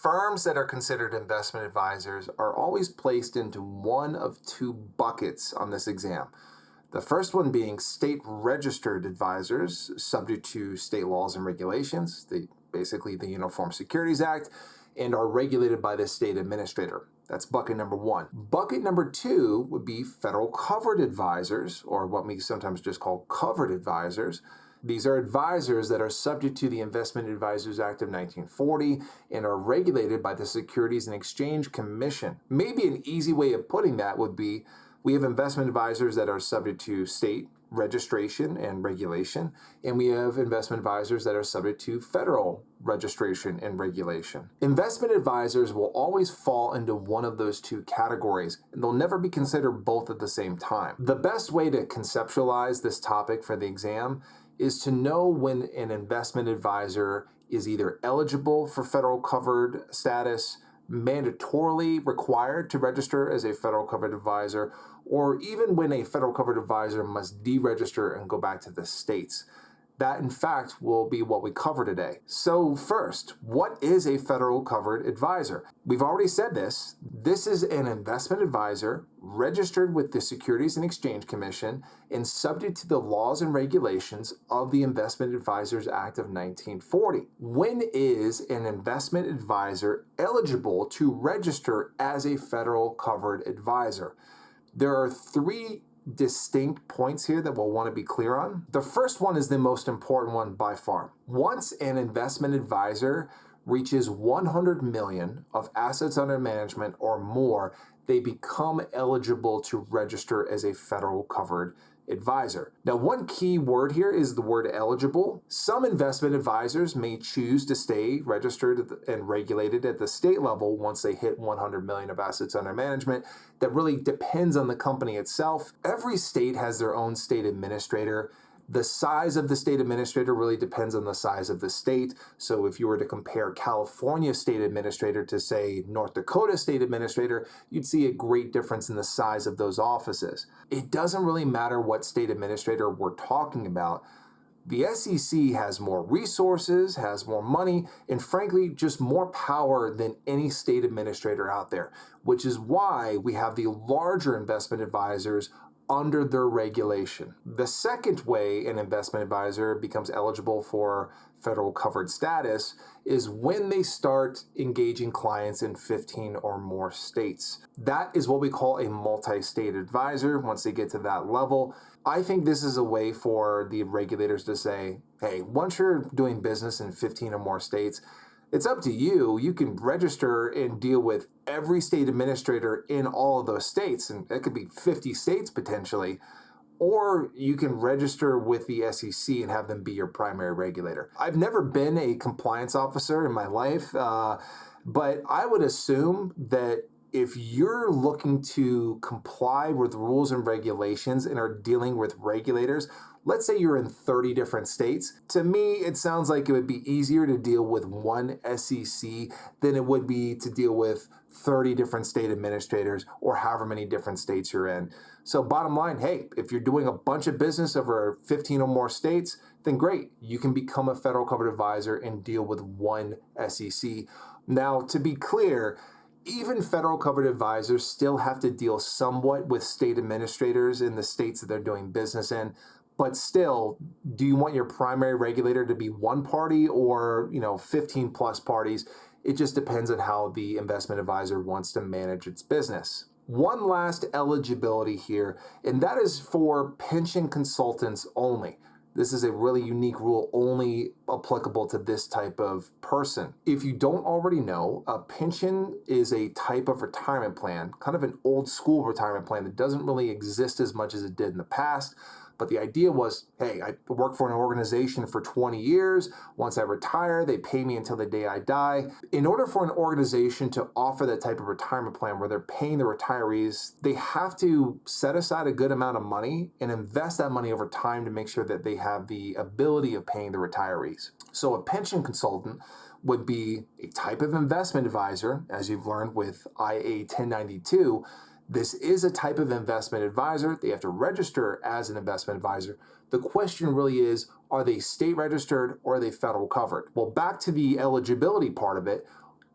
Firms that are considered investment advisors are always placed into one of two buckets on this exam. The first one being state registered advisors, subject to state laws and regulations, basically the Uniform Securities Act, and are regulated by the state administrator. That's bucket number one. Bucket number two would be federal covered advisors, or what we sometimes just call covered advisors. These are advisors that are subject to the Investment Advisors Act of 1940 and are regulated by the Securities and Exchange Commission. Maybe an easy way of putting that would be we have investment advisors that are subject to state registration and regulation, and we have investment advisors that are subject to federal registration and regulation. Investment advisors will always fall into one of those two categories, and they'll never be considered both at the same time. The best way to conceptualize this topic for the exam is to know when an investment advisor is either eligible for federal covered status, mandatorily required to register as a federal covered advisor, or even when a federal covered advisor must deregister and go back to the states. That, in fact, will be what we cover today. So first, what is a federal covered advisor? We've already said this. This is an investment advisor registered with the Securities and Exchange Commission and subject to the laws and regulations of the Investment Advisors Act of 1940. When is an investment advisor eligible to register as a federal covered advisor? There are three distinct points here that we'll want to be clear on. The first one is the most important one by far. Once an investment advisor reaches 100 million of assets under management or more, they become eligible to register as a federal covered advisor. Now, one key word here is the word eligible. Some investment advisors may choose to stay registered and regulated at the state level once they hit 100 million of assets under management. That really depends on the company itself. Every state has their own state administrator. The size of the state administrator really depends on the size of the state. So if you were to compare California state administrator to, say, North Dakota state administrator, you'd see a great difference in the size of those offices. It doesn't really matter what state administrator we're talking about. The SEC has more resources, has more money, and frankly, just more power than any state administrator out there, which is why we have the larger investment advisors under their regulation. The second way an investment advisor becomes eligible for federal covered status is when they start engaging clients in 15 or more states. That is what we call a multi-state advisor once they get to that level. I think this is a way for the regulators to say, hey, once you're doing business in 15 or more states, it's up to you. You can register and deal with every state administrator in all of those states, and it could be 50 states potentially, or you can register with the SEC and have them be your primary regulator. I've never been a compliance officer in my life, but I would assume that if you're looking to comply with rules and regulations and are dealing with regulators, let's say you're in 30 different states. To me, it sounds like it would be easier to deal with one SEC than it would be to deal with 30 different state administrators or however many different states you're in. So bottom line, hey, if you're doing a bunch of business over 15 or more states, then great. You can become a federal covered advisor and deal with one SEC. Now, to be clear, even federal covered advisors still have to deal somewhat with state administrators in the states that they're doing business in. But still, do you want your primary regulator to be one party or, 15 plus parties? It just depends on how the investment advisor wants to manage its business. One last eligibility here, and that is for pension consultants only. This is a really unique rule only applicable to this type of person. If you don't already know, a pension is a type of retirement plan, kind of an old school retirement plan that doesn't really exist as much as it did in the past. But the idea was, hey, I work for an organization for 20 years. Once I retire, they pay me until the day I die. In order for an organization to offer that type of retirement plan where they're paying the retirees, they have to set aside a good amount of money and invest that money over time to make sure that they have the ability of paying the retirees. So a pension consultant would be a type of investment advisor, as you've learned with IA 1092. This is a type of investment advisor. They have to register as an investment advisor. The question really is, are they state registered or are they federal covered? Well, back to the eligibility part of it,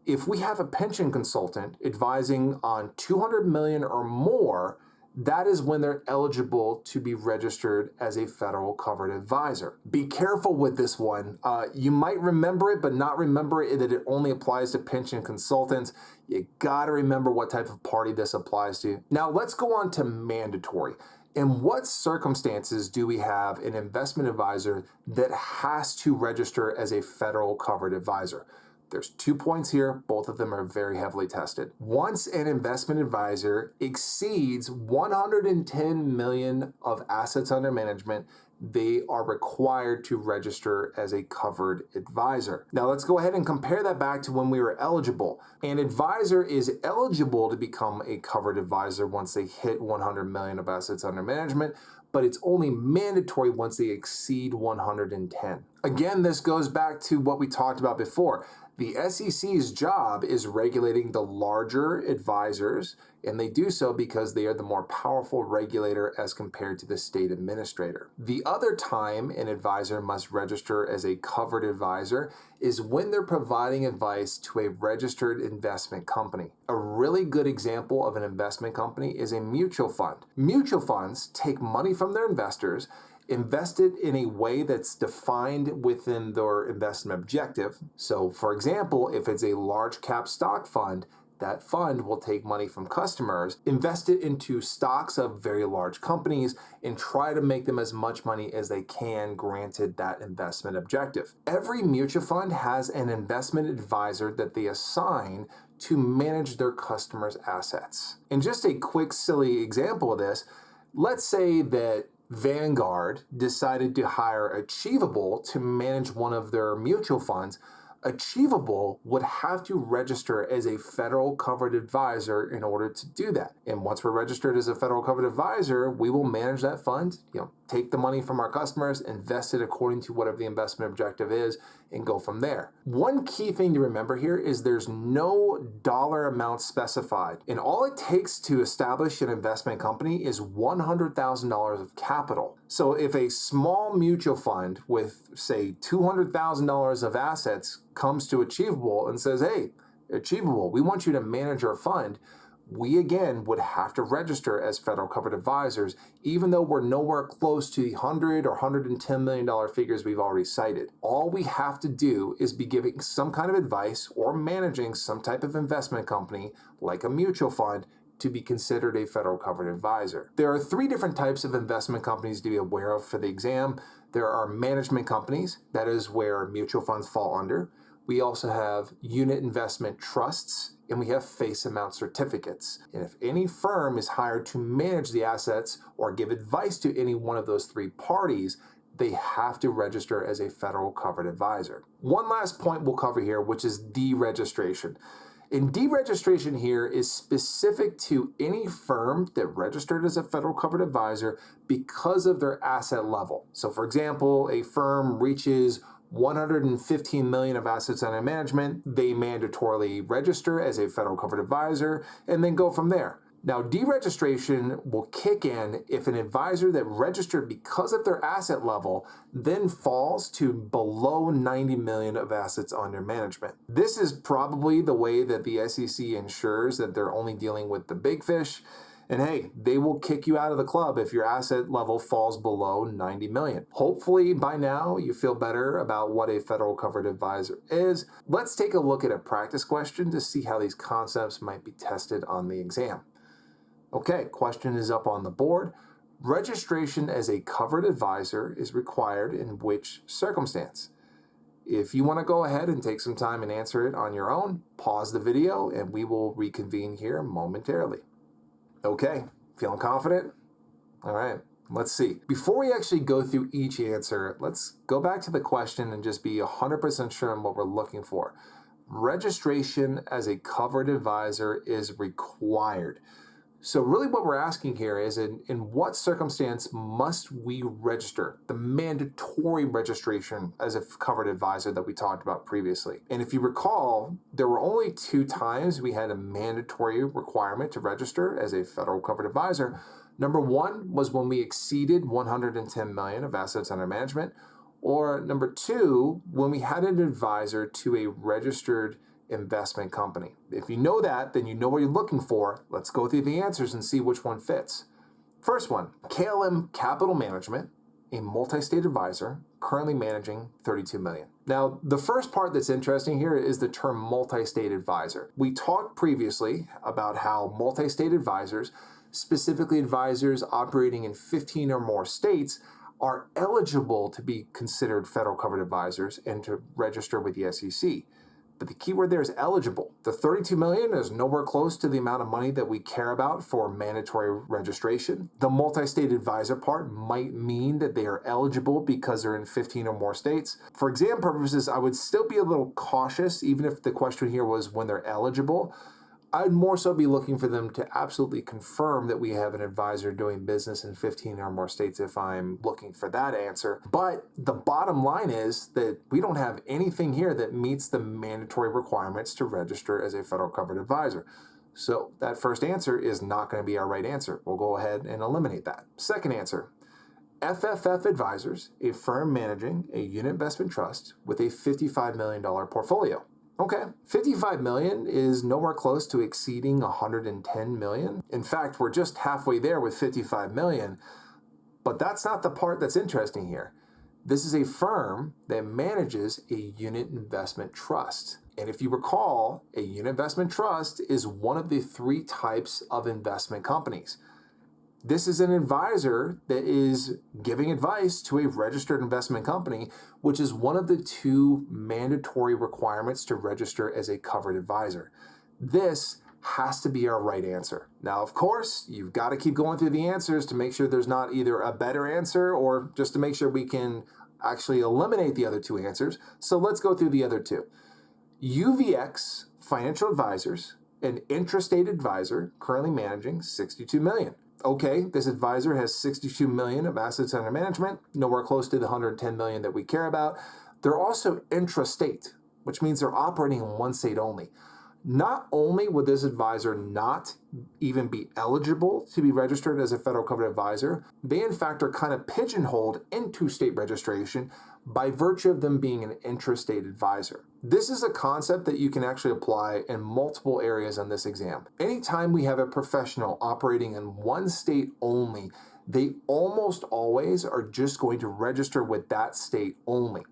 If we have a pension consultant advising on 200 million or more, that is when they're eligible to be registered as a federal covered advisor. Be careful with this one. You might remember it, but not remember it that it only applies to pension consultants. You gotta remember what type of party this applies to. Now let's go on to mandatory. In what circumstances do we have an investment advisor that has to register as a federal covered advisor? There's 2 points here. Both of them are very heavily tested. Once an investment advisor exceeds 110 million of assets under management, they are required to register as a covered advisor. Now let's go ahead and compare that back to when we were eligible. An advisor is eligible to become a covered advisor once they hit 100 million of assets under management, but it's only mandatory once they exceed 110. Again, this goes back to what we talked about before. The SEC's job is regulating the larger advisors, and they do so because they are the more powerful regulator as compared to the state administrator. The other time an advisor must register as a covered advisor is when they're providing advice to a registered investment company. A really good example of an investment company is a mutual fund. Mutual funds take money from their investors, invest it in a way that's defined within their investment objective. So for example, if it's a large cap stock fund, that fund will take money from customers, invest it into stocks of very large companies, and try to make them as much money as they can, granted that investment objective. Every mutual fund has an investment advisor that they assign to manage their customers' assets. And just a quick, silly example of this, let's say that Vanguard decided to hire Achievable to manage one of their mutual funds. Achievable would have to register as a federal covered advisor in order to do that. And once we're registered as a federal covered advisor, we will manage that fund, take the money from our customers, invest it according to whatever the investment objective is, and go from there. One key thing to remember here is there's no dollar amount specified. And all it takes to establish an investment company is $100,000 of capital. So if a small mutual fund with, say, $200,000 of assets comes to Achievable and says, hey, Achievable, we want you to manage our fund, we again would have to register as federal covered advisors, even though we're nowhere close to the $100 or $110 million figures we've already cited. All we have to do is be giving some kind of advice or managing some type of investment company, like a mutual fund, to be considered a federal covered advisor. There are 3 different types of investment companies to be aware of for the exam. There are management companies, that is where mutual funds fall under. We also have unit investment trusts, and we have face amount certificates. And if any firm is hired to manage the assets or give advice to any one of those 3 parties, they have to register as a federal covered advisor. One last point we'll cover here, which is deregistration. And deregistration here is specific to any firm that registered as a federal covered advisor because of their asset level. So for example, a firm reaches 115 million of assets under management, they mandatorily register as a federal covered advisor and then go from there. Now, deregistration will kick in if an advisor that registered because of their asset level then falls to below 90 million of assets under management. This is probably the way that the SEC ensures that they're only dealing with the big fish. And hey, they will kick you out of the club if your asset level falls below 90 million. Hopefully by now you feel better about what a federal covered advisor is. Let's take a look at a practice question to see how these concepts might be tested on the exam. Okay, question is up on the board. Registration as a covered advisor is required in which circumstance? If you want to go ahead and take some time and answer it on your own, pause the video and we will reconvene here momentarily. Okay, feeling confident? All right, let's see. Before we actually go through each answer, let's go back to the question and just be 100% sure on what we're looking for. Registration as a covered advisor is required. So really what we're asking here is in what circumstance must we register? The mandatory registration as a covered advisor that we talked about previously. And if you recall, there were only 2 times we had a mandatory requirement to register as a federal covered advisor. Number 1 was when we exceeded 110 million of assets under management, or number 2, when we had an advisor to a registered investment company. If you know that, then you know what you're looking for. Let's go through the answers and see which one fits. First one, KLM Capital Management, a multi-state advisor, currently managing $32 million. Now, the first part that's interesting here is the term multi-state advisor. We talked previously about how multi-state advisors, specifically advisors operating in 15 or more states, are eligible to be considered federal covered advisors and to register with the SEC. But the key word there is eligible. The $32 million is nowhere close to the amount of money that we care about for mandatory registration. The multi-state advisor part might mean that they are eligible because they're in 15 or more states. For exam purposes, I would still be a little cautious, even if the question here was when they're eligible. I'd more so be looking for them to absolutely confirm that we have an advisor doing business in 15 or more states if I'm looking for that answer. But the bottom line is that we don't have anything here that meets the mandatory requirements to register as a federal covered advisor. So that first answer is not going to be our right answer. We'll go ahead and eliminate that. Second answer, FFF Advisors, a firm managing a unit investment trust with a $55 million portfolio. Okay, 55 million is nowhere close to exceeding 110 million. In fact, we're just halfway there with 55 million, but that's not the part that's interesting here. This is a firm that manages a unit investment trust. And if you recall, a unit investment trust is one of the three types of investment companies. This is an advisor that is giving advice to a registered investment company, which is one of the two mandatory requirements to register as a covered advisor. This has to be our right answer. Now, of course, you've got to keep going through the answers to make sure there's not either a better answer or just to make sure we can actually eliminate the other two answers. So let's go through the other two. UVX Financial Advisors, an intrastate advisor currently managing $62 million. Okay, this advisor has $62 million of assets under management, nowhere close to the $110 million that we care about. They're also intrastate, which means they're operating in one state only. Not only would this advisor not even be eligible to be registered as a federal covered advisor, they in fact are kind of pigeonholed into state registration by virtue of them being an intrastate advisor. This is a concept that you can actually apply in multiple areas on this exam. Anytime we have a professional operating in one state only, they almost always are just going to register with that state only.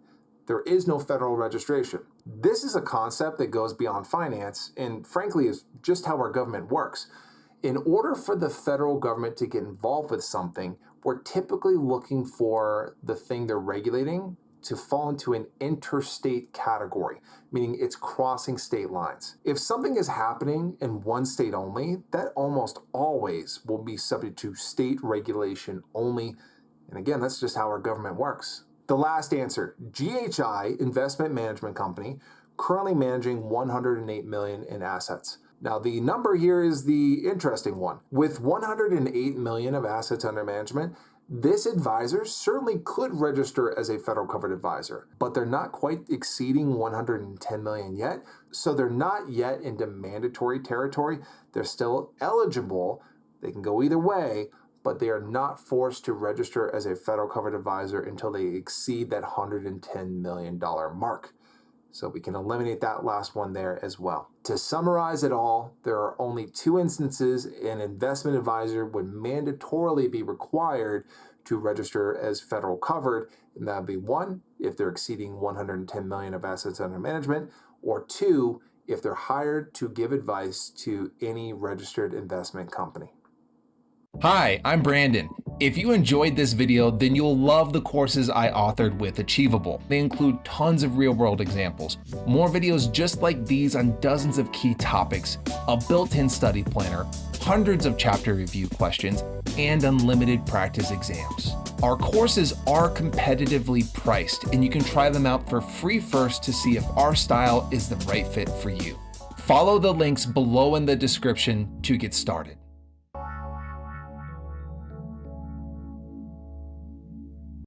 There is no federal registration. This is a concept that goes beyond finance and frankly is just how our government works. In order for the federal government to get involved with something, we're typically looking for the thing they're regulating to fall into an interstate category, meaning it's crossing state lines. If something is happening in one state only, that almost always will be subject to state regulation only. And again, that's just how our government works. The last answer, GHI Investment Management Company, currently managing $108 million in assets. Now, the number here is the interesting one. With $108 million of assets under management, this advisor certainly could register as a federal covered advisor, but they're not quite exceeding 110 million yet, so they're not yet into mandatory territory. They're still eligible. They can go either way, but they are not forced to register as a federal covered advisor until they exceed that $110 million mark. So we can eliminate that last one there as well. To summarize it all, there are only two instances an investment advisor would mandatorily be required to register as federal covered, and that would be one, if they're exceeding 110 million of assets under management, or two, if they're hired to give advice to any registered investment company. Hi, I'm Brandon. If you enjoyed this video, then you'll love the courses I authored with Achievable. They include tons of real-world examples, more videos just like these on dozens of key topics, a built-in study planner, hundreds of chapter review questions, and unlimited practice exams. Our courses are competitively priced, and you can try them out for free first to see if our style is the right fit for you. Follow the links below in the description to get started.